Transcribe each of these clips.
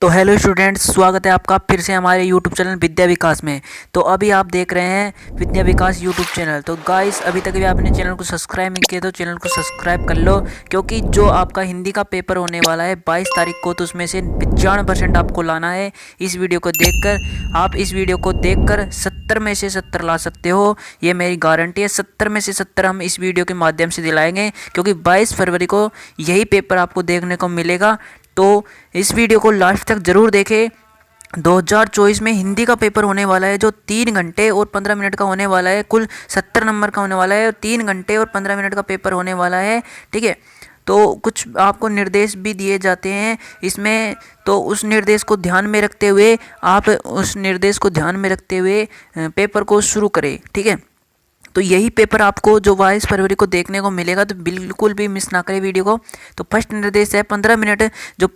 तो hello students, स्वागत है आपका फिर से हमारे यूट्यूब चैनल विद्या विकास में। तो अभी आप देख रहे हैं विद्या विकास यूट्यूब चैनल। तो गाइस, अभी तक भी आपने चैनल को सब्सक्राइब नहीं किया तो चैनल को सब्सक्राइब कर लो, क्योंकि जो आपका हिंदी का पेपर होने वाला है 22 तारीख को, तो उसमें से 95% आपको लाना है। इस वीडियो को देखकर आप इस वीडियो को देखकर 70 में से 70 ला सकते हो, ये मेरी गारंटी है। 70 में से 70 हम इस वीडियो के माध्यम से दिलाएंगे, क्योंकि 22 फरवरी को यही पेपर आपको देखने को मिलेगा। तो इस वीडियो को लास्ट तक ज़रूर देखें। 2024 में हिंदी का पेपर होने वाला है, जो 3 घंटे और 15 मिनट का होने वाला है। कुल 70 नंबर का होने वाला है और 3 घंटे और 15 मिनट का पेपर होने वाला है। ठीक है, तो कुछ आपको निर्देश भी दिए जाते हैं इसमें, तो उस निर्देश को ध्यान में रखते हुए पेपर को शुरू करें। ठीक है, तो यही पेपर आपको जो 22 फरवरी को देखने को मिलेगा, तो बिल्कुल भी मिस ना करें वीडियो को। तो फर्स्ट निर्देश है 15 मिनट जो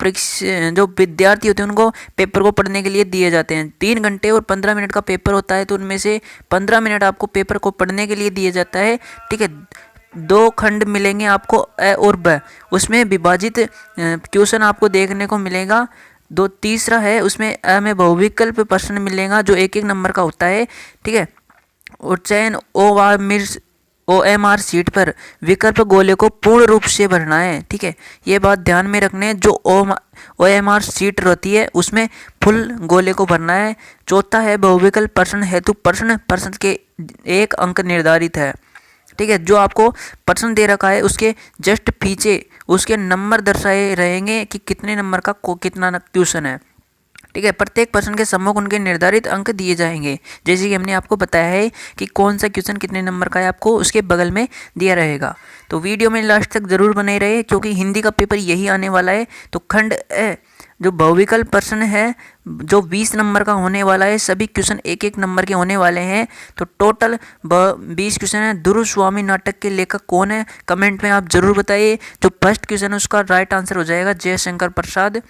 विद्यार्थी होते हैं उनको पेपर को पढ़ने के लिए दिए जाते हैं। 3 घंटे और 15 मिनट का पेपर होता है, तो उनमें से 15 मिनट आपको पेपर को पढ़ने के लिए दिए जाता है। ठीक है, 2 खंड मिलेंगे आपको, अ और ब, उसमें विभाजित क्वेश्चन आपको देखने को मिलेगा। तीसरा है, उसमें अ में बहुविकल्प प्रश्न मिलेगा जो 1-1 नंबर का होता है। ठीक है, और चयन OMR सीट पर विकल्प गोले को पूर्ण रूप से भरना है। ठीक है, ये बात ध्यान में रखने, जो OMR सीट रहती है उसमें फुल गोले को भरना है। चौथा है बहुविकल्प प्रश्न हेतु प्रश्न के 1 अंक निर्धारित है। ठीक है, जो आपको प्रश्न दे रखा है उसके जस्ट पीछे उसके नंबर दर्शाए रहेंगे कि कितने नंबर का कितना क्वेश्चन है। ठीक है, प्रत्येक प्रश्न के सम्मुख उनके निर्धारित अंक दिए जाएंगे। जैसे कि हमने आपको बताया है कि कौन सा क्वेश्चन कितने नंबर का है, आपको उसके बगल में दिया रहेगा। तो वीडियो में लास्ट तक जरूर बने रहे, क्योंकि हिंदी का पेपर यही आने वाला है। तो खंड ए जो बहुविकल्प प्रश्न है, जो 20 नंबर का होने वाला है, सभी क्वेश्चन 1-1 नंबर के होने वाले हैं। तो टोटल 20 क्वेश्चन है। दुर्स्वामी नाटक के लेखक कौन है, कमेंट में आप जरूर बताइए। जो फर्स्ट क्वेश्चन है उसका राइट आंसर हो जाएगा जयशंकर प्रसाद।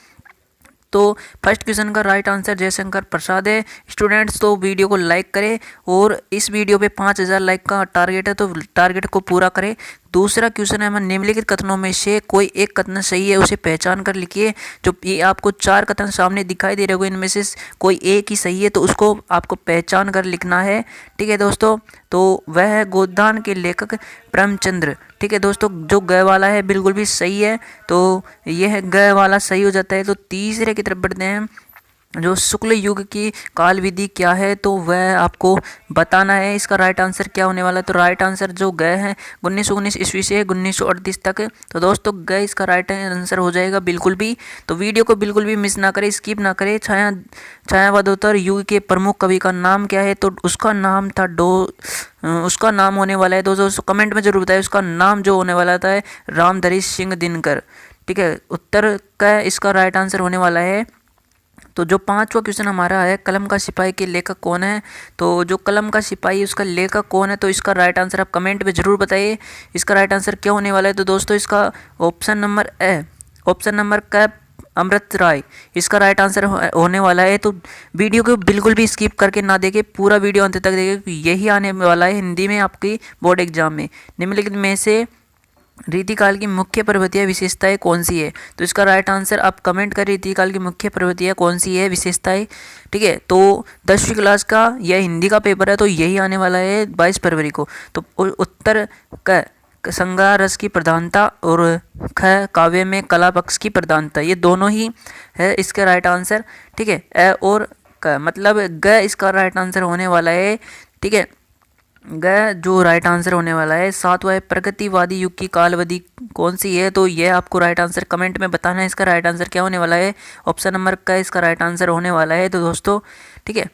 तो फर्स्ट क्वेश्चन का राइट आंसर जयशंकर प्रसाद है। स्टूडेंट्स, तो वीडियो को लाइक करें, और इस वीडियो पे 5000 लाइक का टारगेट है, तो टारगेट को पूरा करें। दूसरा क्वेश्चन है, निम्नलिखित कथनों में से कोई एक कथन सही है, उसे पहचान कर लिखिए। जो ये आपको 4 कथन सामने दिखाई दे रहे होंगे, इनमें से कोई एक ही सही है, तो उसको आपको पहचान कर लिखना है। ठीक है दोस्तों, तो वह है गोदान के लेखक प्रेमचंद्र। ठीक है दोस्तों, जो ग वाला है बिल्कुल भी सही है, तो यह ग वाला सही हो जाता है। तो तीसरे की तरफ बढ़ते हैं, जो शुक्ल युग की काल विधि क्या है, तो वह आपको बताना है। इसका राइट आंसर क्या होने वाला है, तो राइट आंसर जो गए हैं 1919 ईस्वी से 1938 तक। तो दोस्तों गए इसका राइट आंसर हो जाएगा बिल्कुल भी। तो वीडियो को बिल्कुल भी मिस ना करें, स्किप ना करें। छायावादोत्तर युग के प्रमुख कवि का नाम क्या है, तो उसका नाम था उसका नाम होने वाला है दोस्तों, कमेंट में जरूर बताएं। उसका नाम जो होने वाला था रामधारी सिंह दिनकर। ठीक है, उत्तर का इसका राइट आंसर होने वाला है। तो जो 5वां क्वेश्चन हमारा है, कलम का सिपाही के लेखक कौन है, तो जो कलम का सिपाही उसका लेखक कौन है, तो इसका राइट आंसर आप कमेंट में ज़रूर बताइए। इसका राइट आंसर क्या होने वाला है, तो दोस्तों इसका ऑप्शन नंबर क अमृत राय इसका राइट आंसर होने वाला है। तो वीडियो को बिल्कुल भी स्किप करके ना देखें, पूरा वीडियो अंत तक देखें, यही आने वाला है हिंदी में आपकी बोर्ड एग्जाम में। निम्नलिखित में से रीतिकाल की मुख्य प्रवृत्तियाँ विशेषताएं कौन सी है, तो इसका राइट आंसर आप कमेंट करें। रीतिकाल की मुख्य प्रवृत्तियाँ कौन सी है, विशेषताएं। ठीक है, तो 10वीं क्लास का यह हिंदी का पेपर है, तो यही आने वाला है 22 फरवरी को। तो उत्तर क श्रृंगार रस की प्रधानता, और ख काव्य में कला पक्ष की प्रधानता, ये दोनों ही है इसका राइट आंसर। ठीक है, अ और क मतलब ग इसका राइट आंसर होने वाला है। ठीक है, ग जो राइट आंसर होने वाला है। 7वां है, प्रगतिवादी युग की कालावधि कौन सी है, तो यह आपको राइट आंसर कमेंट में बताना है। इसका राइट आंसर क्या होने वाला है, ऑप्शन नंबर का इसका राइट आंसर होने वाला है। तो दोस्तों ठीक है,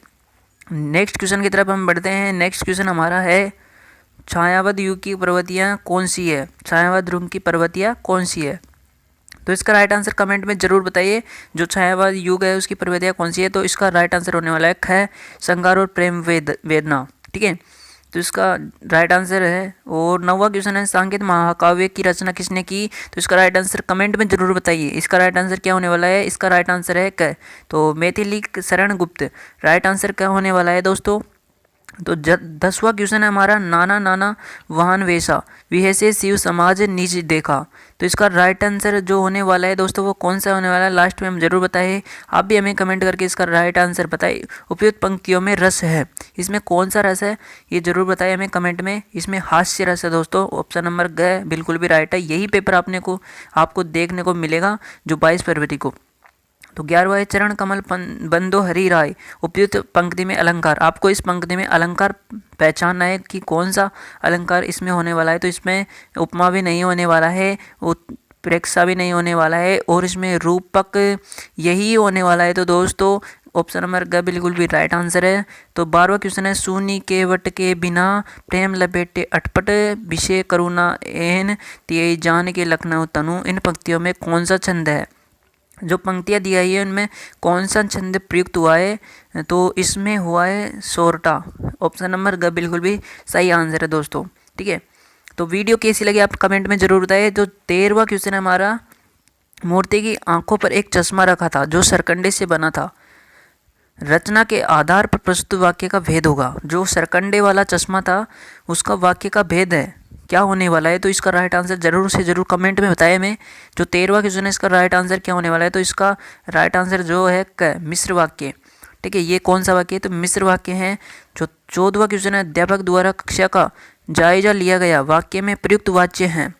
नेक्स्ट क्वेश्चन की तरफ हम बढ़ते हैं। नेक्स्ट क्वेश्चन हमारा है, छायावाद युग की प्रवृत्तियाँ कौन सी है, छायावाद युग की प्रवृत्तियाँ कौन सी है, तो इसका राइट आंसर कमेंट में जरूर बताइए। जो छायावाद युग है उसकी प्रवृत्तियाँ कौन सी है, तो इसका राइट आंसर होने वाला है ख श्रृंगार और प्रेम वेदना। ठीक है, तो इसका राइट आंसर है। और 9वां क्वेश्चन है, सांकेत महाकाव्य की रचना किसने की, तो इसका राइट आंसर कमेंट में जरूर बताइए। इसका राइट आंसर क्या होने वाला है, इसका राइट आंसर है क, तो मैथिली शरण गुप्त। राइट आंसर क्या होने वाला है दोस्तों, तो 10वां क्वेश्चन है हमारा, नाना नाना वाहन वेशा विहसे शिव समाज निज देखा। तो इसका राइट आंसर जो होने वाला है दोस्तों वो कौन सा होने वाला है, लास्ट में हम जरूर बताइए। आप भी हमें कमेंट करके इसका राइट आंसर बताइए। उपयुक्त पंक्तियों में रस है, इसमें कौन सा रस है ये जरूर बताइए हमें कमेंट में। इसमें हास्य रस है दोस्तों, ऑप्शन नंबर ग बिल्कुल भी राइट है। यही पेपर आपको देखने को मिलेगा जो 22 फरवरी को। तो 11वां चरण कमल बंदो हरि राय, उपयुक्त पंक्ति में अलंकार। आपको इस पंक्ति में अलंकार पहचानना है कि कौन सा अलंकार इसमें होने वाला है। तो इसमें उपमा भी नहीं होने वाला है, उत्प्रेक्षा भी नहीं होने वाला है, और इसमें रूपक यही होने वाला है। तो दोस्तों ऑप्शन नंबर ग बिल्कुल भी राइट आंसर है। तो 12वां क्वेश्चन है, सूनी के वट के बिना प्रेम लपेटे अटपट विषय करुणा एहन तिये जान के लखनऊ तनु। इन पंक्तियों में कौन सा छंद है, जो पंक्तियाँ दी गई है उनमें कौन सा छंद प्रयुक्त हुआ है। तो इसमें हुआ है सोरठा। ऑप्शन नंबर ग बिल्कुल भी सही आंसर है दोस्तों। ठीक है, तो वीडियो कैसी लगी आप कमेंट में जरूर बताइए। जो 13वां क्वेश्चन है हमारा, मूर्ति की आंखों पर एक चश्मा रखा था जो सरकंडे से बना था, रचना के आधार पर प्रस्तुत वाक्य का भेद होगा। जो सरकंडे वाला चश्मा था उसका वाक्य का भेद है, क्या होने वाला है। तो इसका राइट आंसर जरूर से जरूर कमेंट में बताएं हमें। जो 13वां क्वेश्चन है इसका राइट आंसर क्या होने वाला है। तो इसका राइट आंसर जो है क मिश्र वाक्य। ठीक है, ये कौन सा वाक्य है, तो मिश्र वाक्य है। जो 14वां क्वेश्चन है, अध्यापक द्वारा कक्षा का जायजा लिया गया, वाक्य में प्रयुक्त वाच्य हैं।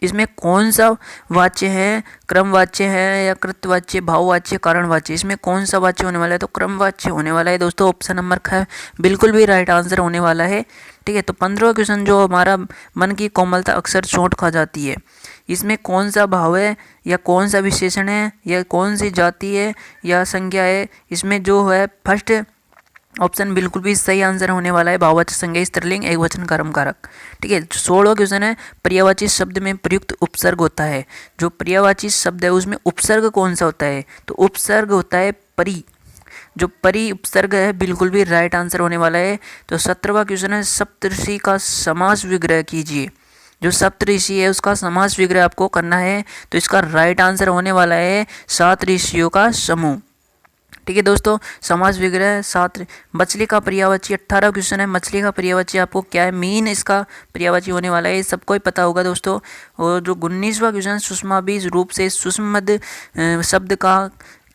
इसमें कौन सा वाच्य है, क्रमवाच्य है या कृतवाच्य, भाववाच्य, कारणवाच्य। इसमें कौन सा वाच्य होने वाला है, तो क्रमवाच्य होने वाला है दोस्तों। ऑप्शन नंबर ख बिल्कुल भी राइट आंसर होने वाला है। ठीक है, तो 15वां क्वेश्चन जो हमारा, मन की कोमलता अक्सर चोट खा जाती है, इसमें कौन सा भाव है या कौन सा विशेषण है या कौन सी जाति है या संज्ञा है। इसमें जो है फर्स्ट ऑप्शन बिल्कुल भी सही आंसर होने वाला है, भाववाचक संज्ञा स्त्रीलिंग एकवचन कर्मकारक। ठीक है, 16वां क्वेश्चन है, पर्यायवाची शब्द में प्रयुक्त उपसर्ग होता है। जो पर्यायवाची शब्द है उसमें उपसर्ग कौन सा होता है, तो उपसर्ग होता है परि। जो परि उपसर्ग है बिल्कुल भी राइट आंसर होने वाला है। तो 17वां क्वेश्चन है, सप्तऋषि का समास विग्रह कीजिए। जो सप्तऋषि है उसका समास विग्रह आपको करना है। तो इसका राइट आंसर होने वाला है 7 ऋषियों का समूह। ठीक है दोस्तों, समास विग्रह 7। मछली का पर्यायवाची 18 क्वेश्चन है, मछली का पर्यायवाची आपको क्या है, मीन इसका पर्यायवाची होने वाला है, सबको ही पता होगा दोस्तों। और जो 19वां क्वेश्चन, सुषमाभि रूप से सुषमद शब्द का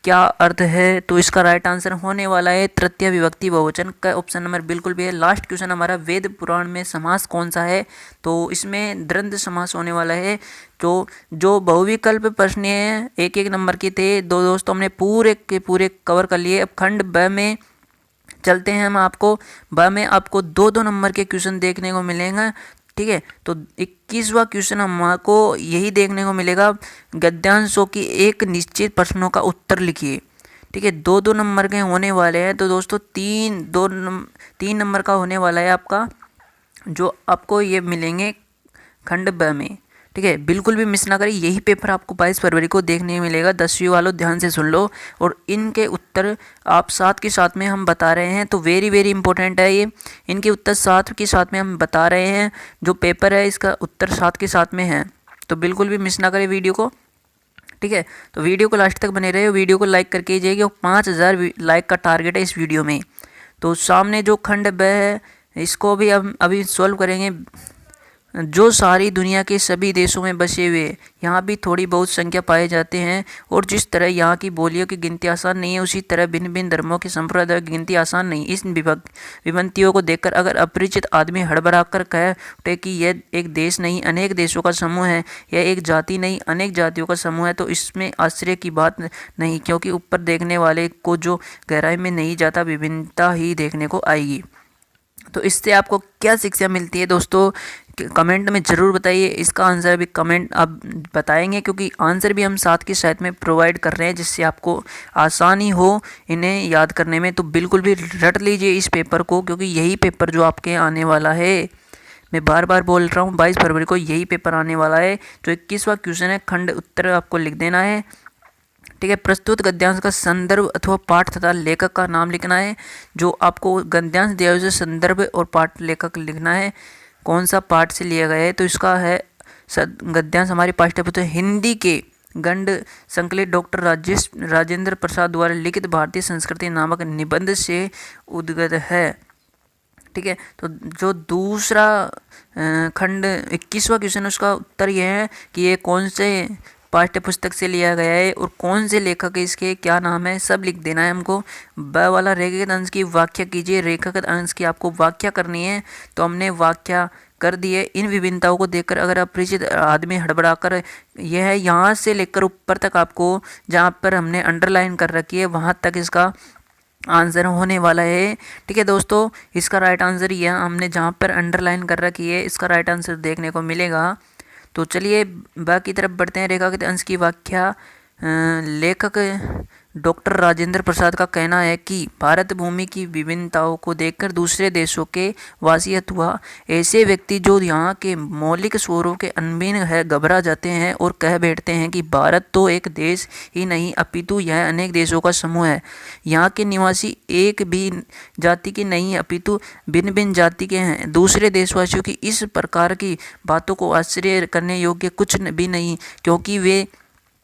क्या अर्थ है, तो इसका राइट आंसर होने वाला है तृतीय विभक्ति बहुवचन का। ऑप्शन नंबर बिल्कुल भी है। लास्ट क्वेश्चन हमारा, वेद पुराण में समास कौन सा है, तो इसमें द्वंद्व समास होने वाला है। तो जो बहुविकल्प प्रश्न है 1-1 नंबर के थे दोस्तों, हमने पूरे के पूरे कवर कर लिए। अब खंड ब में चलते हैं हम। आपको ब में आपको 2-2 नंबर के क्वेश्चन देखने को मिलेंगे। ठीक है, तो 21वां क्वेश्चन हमको यही देखने को मिलेगा, गद्यांशों की एक निश्चित प्रश्नों का उत्तर लिखिए। ठीक है, 2-2 नंबर के होने वाले हैं। तो दोस्तों 3 नंबर का होने वाला है आपका, जो आपको ये मिलेंगे खंड ब में। ठीक है, बिल्कुल भी मिस ना करें, यही पेपर आपको 22 फरवरी को देखने मिलेगा। 10वीं वालों ध्यान से सुन लो, और इनके उत्तर आप साथ के साथ में हम बता रहे हैं। तो वेरी वेरी इंपॉर्टेंट है ये, इनके उत्तर साथ के साथ में हम बता रहे हैं। जो पेपर है इसका उत्तर साथ के साथ में है, तो बिल्कुल भी मिस ना करें वीडियो को। ठीक है, तो वीडियो को लास्ट तक बने रहे, वीडियो को लाइक करके जाइए। 5000 लाइक का टारगेट है इस वीडियो में। तो सामने जो खंड ब है इसको भी हम अभी सॉल्व करेंगे। जो सारी दुनिया के सभी देशों में बसे हुए, यहाँ भी थोड़ी बहुत संख्या पाए जाते हैं, और जिस तरह यहाँ की बोलियों की गिनती आसान नहीं है, उसी तरह भिन्न भिन्न धर्मों के संप्रदायों की गिनती आसान नहीं। इस विभक्तियों को देखकर अगर अपरिचित आदमी हड़बड़ा कर कहे उठे कि यह एक देश नहीं अनेक देशों का समूह है, यह एक जाति नहीं अनेक जातियों का समूह है, तो इसमें आश्चर्य की बात नहीं, क्योंकि ऊपर देखने वाले को जो गहराई में नहीं जाता विभिन्नता ही देखने को आएगी। तो इससे आपको क्या शिक्षा मिलती है दोस्तों, कमेंट में ज़रूर बताइए। इसका आंसर भी कमेंट आप बताएंगे, क्योंकि आंसर भी हम साथ के साथ में प्रोवाइड कर रहे हैं, जिससे आपको आसानी हो इन्हें याद करने में। तो बिल्कुल भी रट लीजिए इस पेपर को, क्योंकि यही पेपर जो आपके आने वाला है, मैं बार बार बोल रहा हूँ 22 फरवरी को यही पेपर आने वाला है। जो 21वां क्वेश्चन है, खंड उत्तर आपको लिख देना है। ठीक है, प्रस्तुत गद्यांश का संदर्भ अथवा पाठ तथा लेखक का नाम लिखना है। जो आपको गद्यांश दिया है संदर्भ और पाठ लेखक लिखना है, कौन सा पाठ से लिया गया है। तो इसका है गद्यांश हमारी पाठ्यपुस्तक हिंदी के गंड संकलित डॉक्टर राजेंद्र प्रसाद द्वारा लिखित भारतीय संस्कृति नामक निबंध से उद्गत है। ठीक है। तो जो दूसरा खंड 21वां क्वेश्चन, उसका उत्तर यह है कि ये कौन से पाठ्य पुस्तक से लिया गया है और कौन से लेखक है, इसके क्या नाम है, सब लिख देना है हमको। ब वाला रेखाकृत अंश की व्याख्या कीजिए, रेखाकृत अंश की आपको व्याख्या करनी है। तो हमने व्याख्या कर दी है। इन विभिन्नताओं को देखकर अगर अपरिचित आदमी हड़बड़ाकर, यह है यहाँ से लेकर ऊपर तक आपको जहाँ पर हमने अंडरलाइन कर रखी है वहाँ तक इसका आंसर होने वाला है। ठीक है दोस्तों, इसका राइट आंसर यह हमने जहाँ पर अंडरलाइन कर रखी है, इसका राइट आंसर देखने को मिलेगा। तो चलिए बाकी तरफ बढ़ते हैं। रेखाकृत अंश की व्याख्या। लेखक डॉक्टर राजेंद्र प्रसाद का कहना है कि भारत भूमि की विभिन्नताओं को देखकर दूसरे देशों के वासियत हुआ। ऐसे व्यक्ति जो यहाँ के मौलिक स्वरों के अनबीन है घबरा जाते हैं और कह बैठते हैं कि भारत तो एक देश ही नहीं अपितु यह अनेक देशों का समूह है। यहाँ के निवासी एक भी जाति के नहीं अपितु भिन्न भिन्न जाति के हैं। दूसरे देशवासियों की इस प्रकार की बातों को आश्चर्य करने योग्य कुछ भी नहीं, क्योंकि वे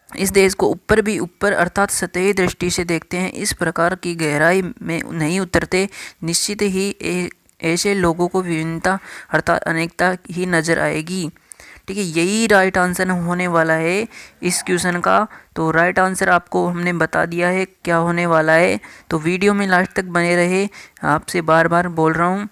इस देश को ऊपर भी ऊपर अर्थात सतही दृष्टि से देखते हैं, इस प्रकार की गहराई में नहीं उतरते। निश्चित ही ऐसे लोगों को विभिन्नता अर्थात अनेकता ही नजर आएगी। ठीक है, यही राइट आंसर होने वाला है इस क्वेश्चन का। तो राइट आंसर आपको हमने बता दिया है क्या होने वाला है। तो वीडियो में लास्ट तक बने रहे, आपसे बार बार बोल रहा हूँ,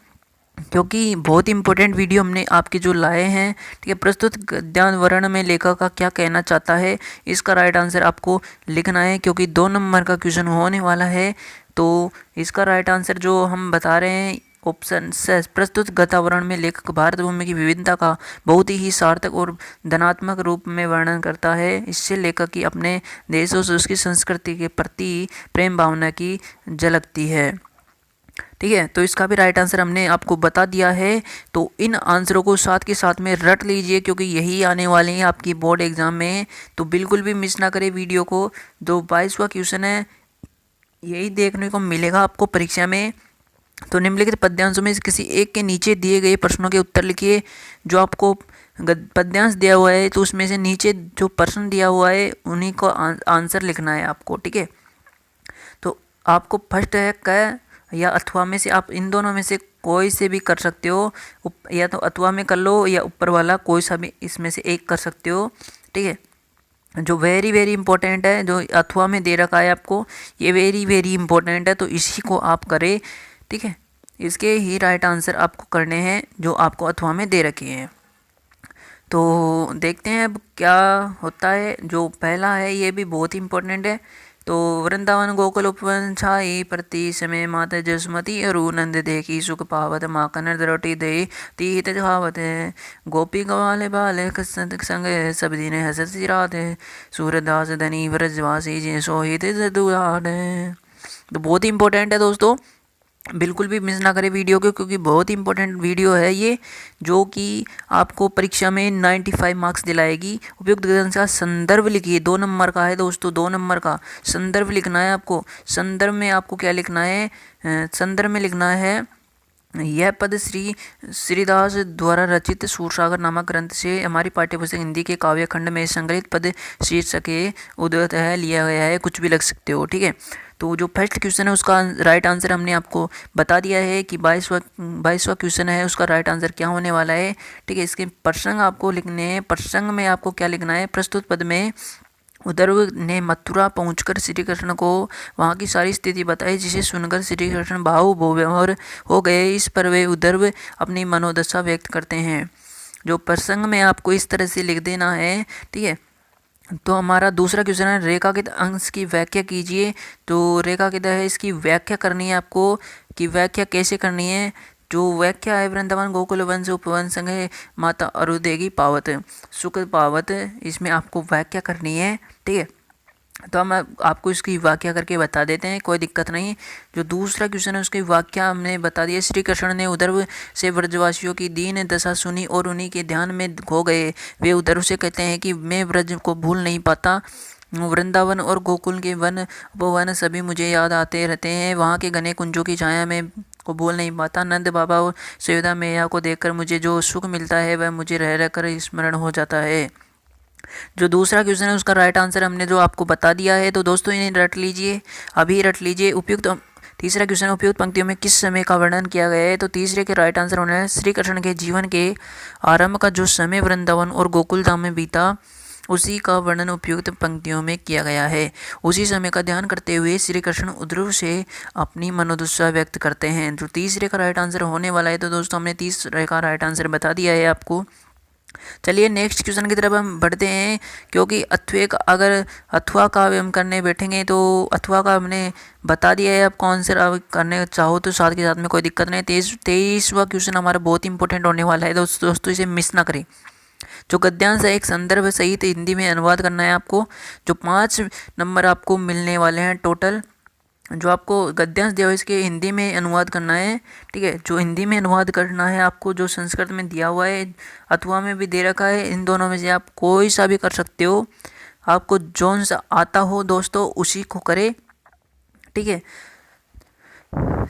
क्योंकि बहुत इंपॉर्टेंट वीडियो हमने आपके जो लाए हैं। ठीक है, प्रस्तुत गद्यांश वर्ण में लेखक का क्या कहना चाहता है, इसका राइट आंसर आपको लिखना है, क्योंकि 2 नंबर का क्वेश्चन होने वाला है। तो इसका राइट आंसर जो हम बता रहे हैं ऑप्शन से, प्रस्तुत गद्यांश में लेखक भारत भूमि की विविधता का बहुत ही सार्थक और धनात्मक रूप में वर्णन करता है। इससे लेखक की अपने देशों से उसकी संस्कृति के प्रति प्रेम भावना की झलकती है। ठीक है, तो इसका भी राइट आंसर हमने आपको बता दिया है। तो इन आंसरों को साथ के साथ में रट लीजिए, क्योंकि यही आने वाले हैं आपकी बोर्ड एग्जाम में। तो बिल्कुल भी मिस ना करें वीडियो को। जो 22वां क्वेश्चन है यही देखने को मिलेगा आपको परीक्षा में। तो निम्नलिखित पद्यांशों में किसी एक के नीचे दिए गए प्रश्नों के उत्तर लिखिए। जो आपको पद्यांश दिया हुआ है तो उसमें से नीचे जो प्रश्न दिया हुआ है उन्हीं को आंसर लिखना है आपको। ठीक है, तो आपको फर्स्ट है क या अथवा में से, आप इन दोनों में से कोई से भी कर सकते हो, या तो अथवा में कर लो या ऊपर वाला कोई सा भी इसमें से एक कर सकते हो। ठीक है, जो वेरी वेरी इंपॉर्टेंट है, जो अथवा में दे रखा है आपको, ये वेरी वेरी इंपॉर्टेंट है, तो इसी को आप करें। ठीक है, इसके ही राइट आंसर आपको करने हैं जो आपको अथवा में दे रखे हैं। तो देखते हैं अब क्या होता है। जो पहला है ये भी बहुत इंपॉर्टेंट है। तो वृंदावन गोकुल उपवन छाई प्रति समय माता जसमती अरु नंद देखी सुख पावत माँ कनर रोटी दे तीत खावत गोपी गवाले बाले संग सब दिन हसत रात सूरदास धनी व्रजवासी जी सोहित दुराड। तो बहुत ही इंपॉर्टेंट है दोस्तों, बिल्कुल भी मिस ना करें वीडियो को, क्योंकि बहुत इंपॉर्टेंट वीडियो है ये, जो कि आपको परीक्षा में 95 मार्क्स दिलाएगी। उपयुक्त ग्रंथ का संदर्भ लिखिए, 2 नंबर का है दोस्तों, 2 नंबर का संदर्भ लिखना है आपको। संदर्भ में आपको क्या लिखना है, संदर्भ में लिखना है यह पद श्रीदास द्वारा रचित सूरसागर नामक ग्रंथ से हमारी पाठ्यपुस्तक हिंदी के काव्य खंड में संग्रहित पद शीर्षक उद्धृत है, लिया गया है, कुछ भी लग सकते हो। ठीक है, तो जो फर्स्ट क्वेश्चन है उसका राइट आंसर हमने आपको बता दिया है कि 22वां क्वेश्चन है, उसका राइट आंसर क्या होने वाला है। ठीक है, इसके प्रसंग आपको लिखने हैं। प्रसंग में आपको क्या लिखना है, प्रस्तुत पद में उद्धव ने मथुरा पहुंचकर श्री कृष्ण को वहाँ की सारी स्थिति बताई, जिसे सुनकर श्री कृष्ण भावविभोर हो गए। इस पर वे उद्धव अपनी मनोदशा व्यक्त करते हैं। जो प्रसंग में आपको इस तरह से लिख देना है। ठीक है, तो हमारा दूसरा क्वेश्चन है रेखाकृत अंश की व्याख्या कीजिए। तो रेखाकृत है, इसकी व्याख्या करनी है आपको कि व्याख्या कैसे करनी है। जो व्याख्या है, वृंदावन गोकुल वंश उपवन संग माता अरुदेगी पावत सुख पावत, इसमें आपको व्याख्या करनी है। ठीक है, तो हम आपको इसकी व्याख्या करके बता देते हैं, कोई दिक्कत नहीं। जो दूसरा क्वेश्चन है उसकी व्याख्या हमने बता दिया। श्री कृष्ण ने उद्धव से व्रजवासियों की दीन दशा सुनी और उन्हीं के ध्यान में खो गए। वे उद्धव से कहते हैं कि मैं व्रज को भूल नहीं पाता, वृंदावन और गोकुल के वन उपवन सभी मुझे याद आते रहते हैं, वहाँ के घने कुंजों की छाया में को बोल नहीं पाता। नंद बाबा और सयोदा मैया को देखकर मुझे जो सुख मिलता है वह मुझे रह रह कर स्मरण हो जाता है। जो दूसरा क्वेश्चन है उसका राइट आंसर हमने जो आपको बता दिया है। तो दोस्तों इन्हें रट लीजिए, अभी रट लीजिए। उपयुक्त तीसरा क्वेश्चन, उपयुक्त पंक्तियों में किस समय का वर्णन किया गया है? तो तीसरे के राइट आंसर होना है श्री कृष्ण के जीवन के आरंभ का जो समय वृंदावन और गोकुल धाम में बीता, उसी का वर्णन उपयुक्त पंक्तियों में किया गया है। उसी समय का ध्यान करते हुए श्री कृष्ण उद्धव से अपनी मनोदशा व्यक्त करते हैं। जो तीसरे का राइट आंसर होने वाला है। तो दोस्तों हमने तीसरे का राइट आंसर बता दिया है आपको। चलिए नेक्स्ट क्वेश्चन की तरफ हम बढ़ते हैं, क्योंकि अगर अथवा का हम करने बैठेंगे तो अथवा का हमने बता दिया है। आपको आंसर अब करने चाहो तो साथ के साथ में कोई दिक्कत नहीं। 23वां क्वेश्चन हमारा बहुत इंपॉर्टेंट होने वाला है दोस्तों, इसे मिस ना करें। जो गद्यांश है एक संदर्भ सहित हिंदी में अनुवाद करना है आपको। जो 5 नंबर आपको मिलने वाले हैं टोटल, जो आपको गद्यांश दिया हुआ इसके हिंदी में अनुवाद करना है। ठीक है, जो हिंदी में अनुवाद करना है आपको, जो संस्कृत में दिया हुआ है अथवा में भी दे रखा है, इन दोनों में से आप कोई सा भी कर सकते हो। आपको जोन सा आता हो दोस्तों उसी को करें। ठीक है,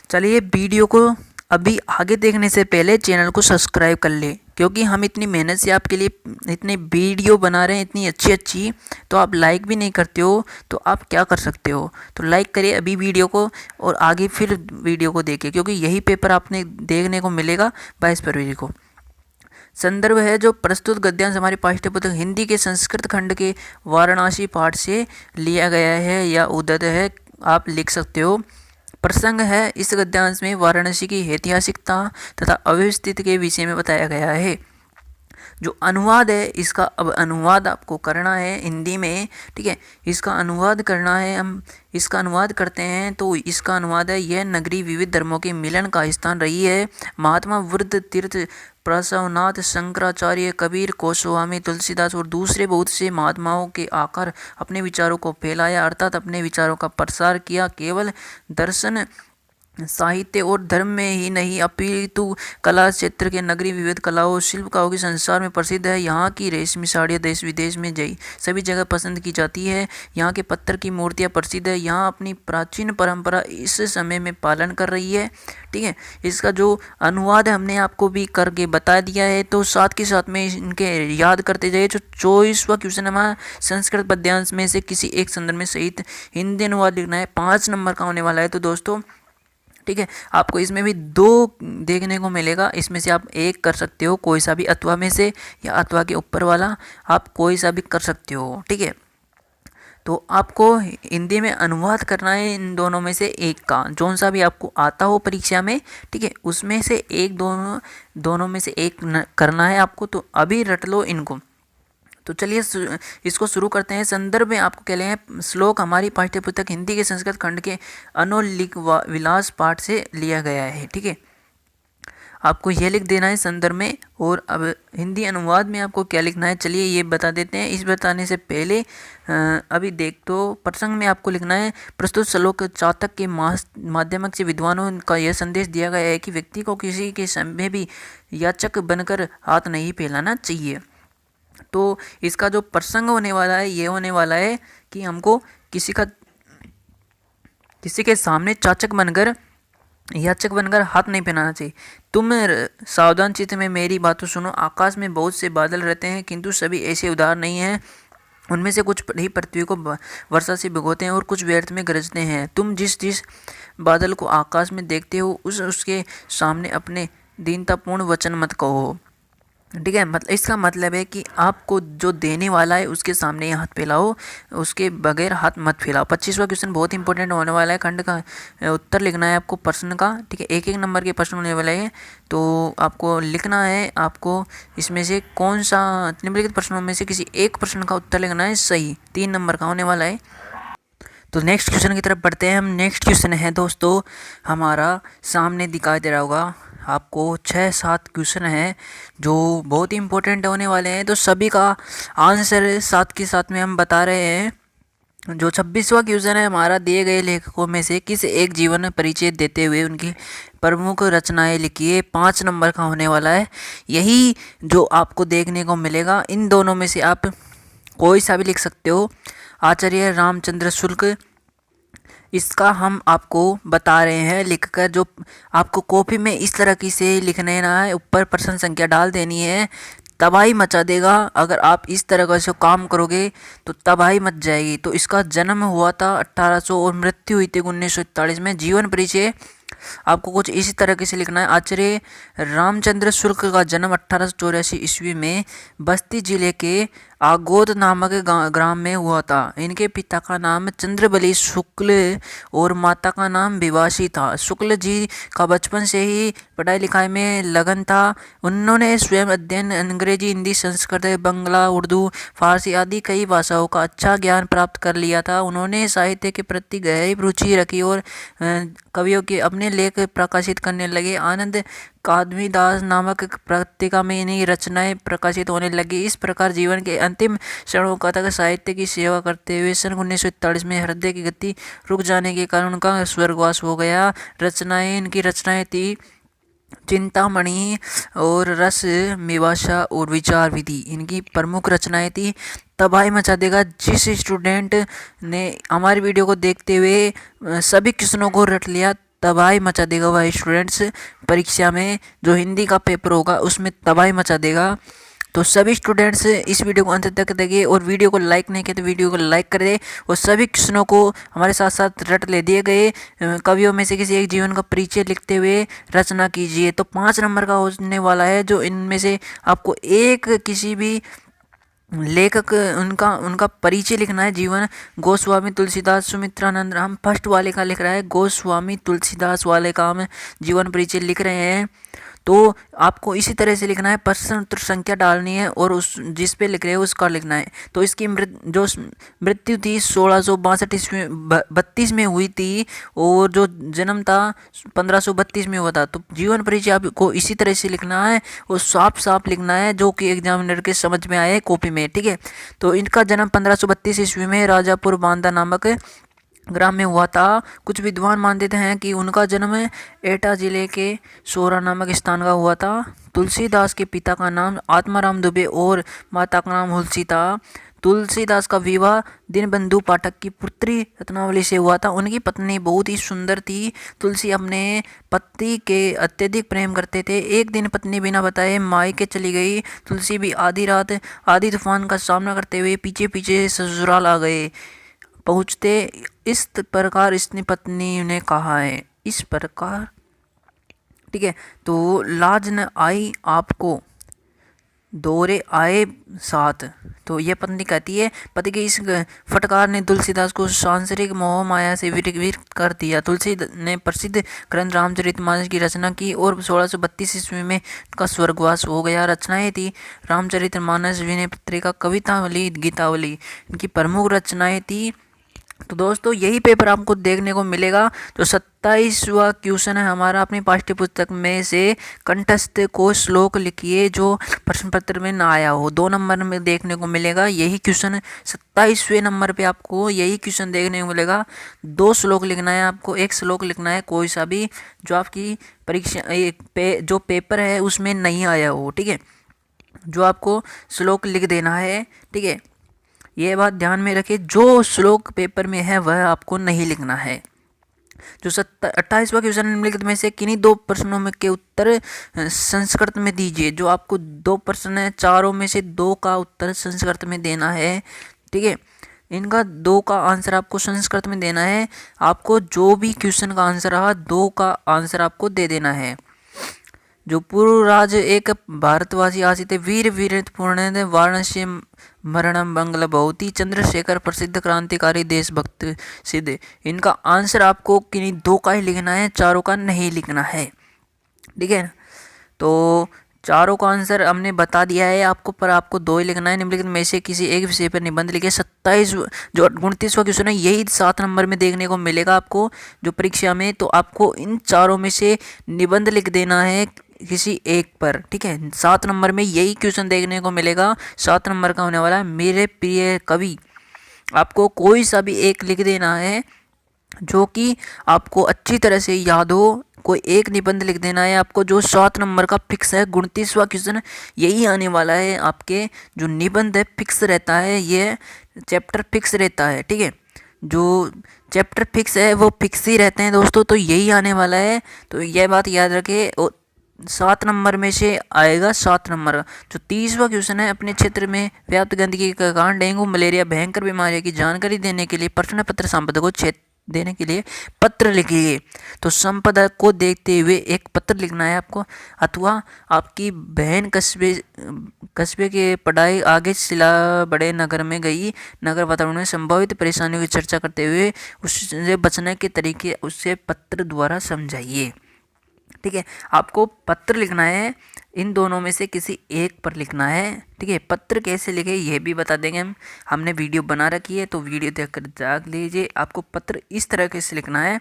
चलिए वीडियो को अभी आगे देखने से पहले चैनल को सब्सक्राइब कर ले, क्योंकि हम इतनी मेहनत से आपके लिए इतनी वीडियो बना रहे हैं इतनी अच्छी अच्छी, तो आप लाइक भी नहीं करते हो तो आप क्या कर सकते हो। तो लाइक करिए अभी वीडियो को और आगे फिर वीडियो को देखिए, क्योंकि यही पेपर आपने देखने को मिलेगा 22 फरवरी को। संदर्भ है जो प्रस्तुत गद्यांश हमारी पाठ्य पुस्तक हिंदी के संस्कृत खंड के वाराणसी पाठ से लिया गया है या उद्धृत है, आप लिख सकते हो। प्रसंग है, इस गद्यांश में वाराणसी की ऐतिहासिकता तथा अव्यवस्थित के विषय में बताया गया है। जो अनुवाद है इसका अब अनुवाद आपको करना है हिंदी में। ठीक है, इसका अनुवाद करना है। हम इसका अनुवाद करते हैं तो इसका अनुवाद है, यह नगरी विविध धर्मों के मिलन का स्थान रही है। महात्मा वृद्ध तीर्थ प्रसवनाथ शंकराचार्य कबीर गोस्वामी तुलसीदास और दूसरे बहुत से महात्माओं के आकर अपने विचारों को फैलाया, अर्थात अपने विचारों का प्रसार किया। केवल दर्शन साहित्य और धर्म में ही नहीं अपितु कला क्षेत्र के नगरी विविध कलाओं शिल्पकारों के संसार में प्रसिद्ध है। यहाँ की रेशमी साड़ियाँ देश विदेश में सभी जगह पसंद की जाती है। यहाँ के पत्थर की मूर्तियाँ प्रसिद्ध है। यहाँ अपनी प्राचीन परंपरा इस समय में पालन कर रही है। ठीक है, इसका जो अनुवाद है हमने आपको भी करके बता दिया है, तो साथ के साथ में इनके याद करते जाइए। जो 24वां क्वेश्चन हमारा संस्कृत पद्यांश में से किसी एक संदर्भ में सहित हिंदी अनुवाद लिखना है, 5 नंबर का होने वाला है। तो दोस्तों ठीक है, आपको इसमें भी 2 देखने को मिलेगा, इसमें से आप एक कर सकते हो, कोई सा भी अथवा में से या अथवा के ऊपर वाला आप कोई सा भी कर सकते हो। ठीक है, तो आपको हिंदी में अनुवाद करना है इन दोनों में से एक का, जौन सा भी आपको आता हो परीक्षा में। ठीक है, उसमें से एक दोनों में से एक करना है आपको। तो अभी रट लो इनको। तो चलिए इसको शुरू करते हैं। संदर्भ में आपको कह रहे हैं श्लोक हमारी पाठ्य पुस्तक हिंदी के संस्कृत खंड के अनोलिक विलास पाठ से लिया गया है। ठीक है, आपको यह लिख देना है संदर्भ में। और अब हिंदी अनुवाद में आपको क्या लिखना है, चलिए ये बता देते हैं। इस बताने से पहले अभी देख तो प्रसंग में आपको लिखना है, प्रस्तुत श्लोक चातक के माध्यम से विद्वानों का यह संदेश दिया गया है कि व्यक्ति को किसी के समय भी याचक बनकर हाथ नहीं फैलाना चाहिए। तो इसका जो प्रसंग होने वाला है ये होने वाला है कि हमको किसी के सामने याचक बनकर हाथ नहीं पहनाना चाहिए। तुम सावधान चित्त में मेरी बातों सुनो। आकाश में बहुत से बादल रहते हैं, किंतु सभी ऐसे उदार नहीं हैं। उनमें से कुछ ही पृथ्वी को वर्षा से भिगोते हैं और कुछ व्यर्थ में गरजते हैं। तुम जिस बादल को आकाश में देखते हो उसके सामने अपने दीनतापूर्ण वचन मत कहो। ठीक है, मतलब इसका मतलब है कि आपको जो देने वाला है उसके सामने हाथ फैलाओ, उसके बगैर हाथ मत फैलाओ। 25वां क्वेश्चन बहुत इंपॉर्टेंट होने वाला है। खंड का उत्तर लिखना है आपको प्रश्न का। ठीक है, एक नंबर के प्रश्न होने वाले हैं, तो आपको लिखना है आपको इसमें से कौन सा निम्नलिखित प्रश्नों में से किसी एक प्रश्न का उत्तर लिखना है सही। 3 नंबर का होने वाला है। तो नेक्स्ट क्वेश्चन की तरफ बढ़ते हैं हम। नेक्स्ट क्वेश्चन है दोस्तों हमारा सामने दिखाई दे रहा होगा आपको 6-7 क्वेश्चन है जो बहुत ही इंपॉर्टेंट होने वाले हैं। तो सभी का आंसर साथ के साथ में हम बता रहे हैं। जो 26वां क्वेश्चन है हमारा, दिए गए लेखकों में से किस एक जीवन परिचय देते हुए उनकी प्रमुख रचनाएं लिखिए। 5 नंबर का होने वाला है। यही जो आपको देखने को मिलेगा, इन दोनों में से आप कोई सा भी लिख सकते हो। आचार्य रामचंद्र शुक्ल, इसका हम आपको बता रहे हैं लिखकर। जो आपको कॉपी में इस तरह की से लिखने ना है, ऊपर प्रश्न संख्या डाल देनी है। तबाही मचा देगा। अगर आप इस तरह का काम करोगे तो तबाही मच जाएगी। तो इसका जन्म हुआ था 1800 और मृत्यु हुई थी 1941 में। जीवन परिचय आपको कुछ इसी तरीके से लिखना है। आचार्य रामचंद्र शुक्ल का जन्म 1884 ईस्वी में बस्ती जिले के आगोद नामक ग्राम में हुआ था। इनके पिता का नाम चंद्रबली शुक्ल और माता का नाम विवासी था। शुक्ल जी का बचपन से ही पढ़ाई लिखाई में लगन था। उन्होंने स्वयं अध्ययन अंग्रेजी, हिंदी, संस्कृत, बंगला, उर्दू, फारसी आदि कई भाषाओं का अच्छा ज्ञान प्राप्त कर लिया था। उन्होंने साहित्य के प्रति गहरी रुचि रखी और कवियों के अपने लेख प्रकाशित करने लगे। आनंद कादमी दास नामक पत्रिका में इन्हीं रचनाएं प्रकाशित होने लगी। इस प्रकार जीवन के अंतिम क्षणों तक साहित्य की सेवा करते हुए सन 1941 में हृदय की गति रुक जाने के कारण उनका स्वर्गवास हो गया। इनकी रचनाएं थी चिंतामणि और रस मीमांसा और विचार विधि। इनकी प्रमुख रचनाएं थी। तबाही मचा देगा। जिस स्टूडेंट ने हमारी वीडियो को देखते हुए सभी क्वेश्चनों को रट लिया, तबाही मचा देगा वह स्टूडेंट्स परीक्षा में जो हिंदी का पेपर होगा उसमें तबाही मचा देगा। तो सभी स्टूडेंट्स इस वीडियो को अंत तक देखें और वीडियो को लाइक नहीं किया तो वीडियो को लाइक कर दे और सभी क्वेश्चनों को हमारे साथ साथ रट ले दिए गए कवियों में से किसी एक जीवन का परिचय लिखते हुए रचना कीजिए। तो 5 नंबर का होने वाला है, जो इनमें से आपको एक किसी भी लेखक उनका परिचय लिखना है। जीवन गोस्वामी तुलसीदास सुमित्रानंद। हम फर्स्ट वाले का लिख रहा है, गोस्वामी तुलसीदास वाले का हम जीवन परिचय लिख रहे हैं। तो आपको इसी तरह से लिखना है, प्रश्न उत्तर संख्या डालनी है और उस जिस पे लिख रहे हो उसका लिखना है। तो इसकी मृत्यु थी 1632 में हुई थी और जो जन्म था 1532 में हुआ था। तो जीवन परिचय आपको इसी तरह से लिखना है और साफ साफ लिखना है जो कि एग्जामिनर के समझ में आए कॉपी में, ठीक है। तो इनका जन्म 1532 ईस्वी में राजापुर बांदा नामक ग्राम में हुआ था। कुछ विद्वान मानते हैं कि उनका जन्म एटा जिले के सोरा नामक स्थान का हुआ था। तुलसीदास के पिता का नाम आत्माराम दुबे और माता का नाम हुलसी था। तुलसीदास का विवाह दीनबंधु पाठक की पुत्री रत्नावली से हुआ था। उनकी पत्नी बहुत ही सुंदर थी। तुलसी अपने पति के अत्यधिक प्रेम करते थे। एक दिन पत्नी बिना बताए मायके चली गई। तुलसी भी आधी रात आधी तूफान का सामना करते हुए पीछे पीछे ससुराल आ गए। पहुँचते इस प्रकार इसने पत्नी ने कहा है, इस प्रकार, ठीक है। तो लाज न आई आपको दौरे आए साथ। तो यह पत्नी कहती है, पति की इस फटकार ने तुलसीदास को सांसारिक मोह माया से विरक्त कर दिया। तुलसी ने प्रसिद्ध ग्रंथ रामचरितमानस की रचना की और 1632 ईस्वी में उनका स्वर्गवास हो गया। रचनाएं थी रामचरितमानस, विनय पत्रिका, कवितावली, गीतावली। इनकी प्रमुख रचनाएं थी। तो दोस्तों यही पेपर आपको देखने को मिलेगा। तो 27वां क्वेश्चन है हमारा अपनी पाठ्य पुस्तक में से कंठस्थ को श्लोक लिखिए जो प्रश्न पत्र में ना आया हो। 2 नंबर में देखने को मिलेगा यही क्वेश्चन। 27वें नंबर पे आपको यही क्वेश्चन देखने को मिलेगा। 2 श्लोक लिखना है आपको, एक श्लोक लिखना है कोई सा भी जो आपकी परीक्षा जो पेपर है उसमें नहीं आया हो, ठीक है। जो आपको श्लोक लिख देना है, ठीक है। ये बात ध्यान में रखिए, जो श्लोक पेपर में है वह आपको नहीं लिखना है। जो 28वां क्वेश्चन निम्नलिखित में से किन्हीं 2 प्रश्नों में के उत्तर संस्कृत में दीजिए। जो आपको 2 प्रश्न है, चारों में से 2 का उत्तर संस्कृत में देना है, ठीक है। इनका 2 का आंसर आपको संस्कृत में देना है। आपको जो भी क्वेश्चन का आंसर रहा 2 का आंसर आपको दे देना है। जो पूर्वराज एक भारतवासी आसी थे, वीर वीरपूर्ण वाराणसी मरणम बंगला बहुती, चंद्रशेखर प्रसिद्ध क्रांतिकारी देशभक्त सिद्ध। इनका आंसर आपको किन्हीं 2 का ही लिखना है, चारों का नहीं लिखना है, ठीक है। तो चारों का आंसर हमने बता दिया है आपको, पर आपको 2 ही लिखना है। निम्नलिखित में से किसी एक विषय पर निबंध लिखे। 29वां क्वेश्चन है, यही 7 नंबर में देखने को मिलेगा आपको जो परीक्षा में। तो आपको इन चारों में से निबंध लिख देना है किसी एक पर, ठीक है। 7 नंबर में यही क्वेश्चन देखने को मिलेगा। 7 नंबर का होने वाला है। मेरे प्रिय कवि, आपको कोई सा भी एक लिख देना है जो कि आपको अच्छी तरह से याद हो। कोई एक निबंध लिख देना है आपको जो 7 नंबर का फिक्स है। 29वां क्वेश्चन यही आने वाला है। आपके जो निबंध है फिक्स रहता है, ये चैप्टर फिक्स रहता है, ठीक है। जो चैप्टर फिक्स है वो फिक्स ही रहते हैं दोस्तों। तो यही आने वाला है, तो यह बात याद रखें। 7 नंबर में से आएगा 7 नंबर। जो 30वां क्वेश्चन है, अपने क्षेत्र में व्याप्त गंदगी के कारण डेंगू मलेरिया भयंकर बीमारियों की जानकारी देने के लिए प्रश्न पत्र संपादक को क्षेत्र देने के लिए पत्र लिखिए। तो संपादक को देखते हुए एक पत्र लिखना है आपको, अथवा आपकी बहन कस्बे के पढ़ाई आगे सिला बड़े नगर में गई, नगर वातावरण में संभावित परेशानियों की चर्चा करते हुए उससे बचने के तरीके उससे पत्र द्वारा समझाइए। ठीक है, आपको पत्र लिखना है, इन दोनों में से किसी एक पर लिखना है। ठीक है, पत्र कैसे लिखे ये भी बता देंगे हमने वीडियो बना रखी है, तो वीडियो देखकर जाग लीजिए। आपको पत्र इस तरह से लिखना है।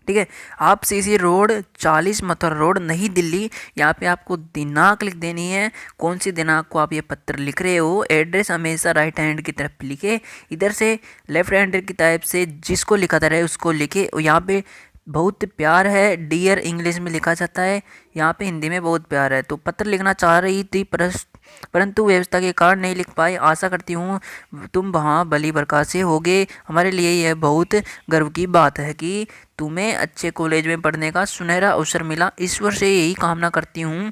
ठीक है, आप सीसी रोड 40 मथुरा रोड नई दिल्ली, यहाँ पे आपको दिनांक लिख देनी है, कौन सी दिनांक को आप ये पत्र लिख रहे हो। एड्रेस हमेशा राइट हैंड की तरफ लिखे, इधर से लेफ्ट हैंड की तरफ से जिसको लिखा था रहे उसको लिखे। और यहाँ पे बहुत प्यार है डियर इंग्लिश में लिखा जाता है, यहाँ पे हिंदी में बहुत प्यार है। तो पत्र लिखना चाह रही थी परंतु व्यवस्था के कारण नहीं लिख पाई। आशा करती हूँ तुम वहाँ भली प्रकार से होगे। हमारे लिए यह बहुत गर्व की बात है कि तुम्हें अच्छे कॉलेज में पढ़ने का सुनहरा अवसर मिला। ईश्वर से यही कामना करती हूँ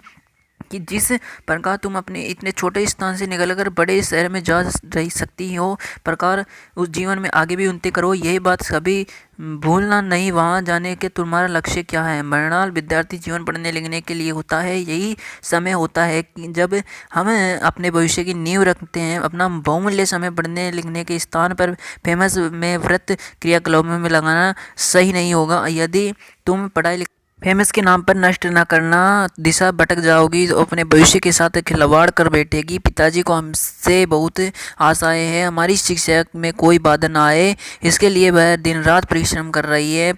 कि जिस प्रकार तुम अपने इतने छोटे स्थान से निकलकर बड़े शहर में जा रही सकती हो, प्रकार उस जीवन में आगे भी उन्नति करो। यही बात कभी भूलना नहीं। वहाँ जाने के तुम्हारा लक्ष्य क्या है। मृणाल विद्यार्थी जीवन पढ़ने लिखने के लिए होता है। यही समय होता है कि जब हम अपने भविष्य की नींव रखते हैं। अपना बहुमूल्य समय पढ़ने लिखने के स्थान पर फेमस में व्रत क्रियाकलापों में लगाना सही नहीं होगा। यदि तुम पढ़ाई फेमस के नाम पर नष्ट न करना, दिशा भटक जाओगी तो अपने भविष्य के साथ खिलवाड़ कर बैठेगी। पिताजी को हमसे बहुत आशाएं हैं, हमारी शिक्षा में कोई बाधा ना आए, इसके लिए वह दिन रात परिश्रम कर रही है।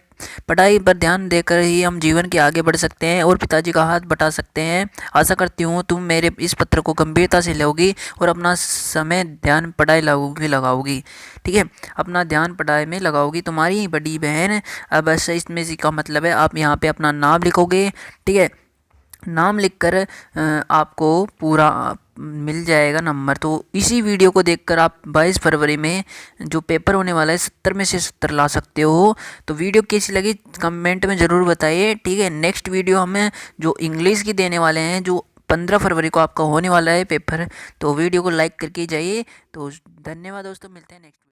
पढ़ाई पर ध्यान देकर ही हम जीवन के आगे बढ़ सकते हैं और पिताजी का हाथ बटा सकते हैं। आशा करती हूँ तुम मेरे इस पत्र को गंभीरता से लोगी और अपना समय ध्यान पढ़ाई लगाओगी। ठीक है, अपना ध्यान पढ़ाई में लगाओगी। तुम्हारी बड़ी बहन। अब इसमें का मतलब है आप यहाँ पे अपना नाम लिखोगे। ठीक है, नाम लिखकर आपको पूरा मिल जाएगा नंबर। तो इसी वीडियो को देखकर आप 22 फरवरी में जो पेपर होने वाला है 70 में से 70 ला सकते हो। तो वीडियो कैसी लगी कमेंट में ज़रूर बताइए। ठीक है, नेक्स्ट वीडियो हमें जो इंग्लिश की देने वाले हैं, जो 15 फरवरी को आपका होने वाला है पेपर, तो वीडियो को लाइक करके जाइए। तो धन्यवाद दोस्तों, मिलते हैं नेक्स्ट।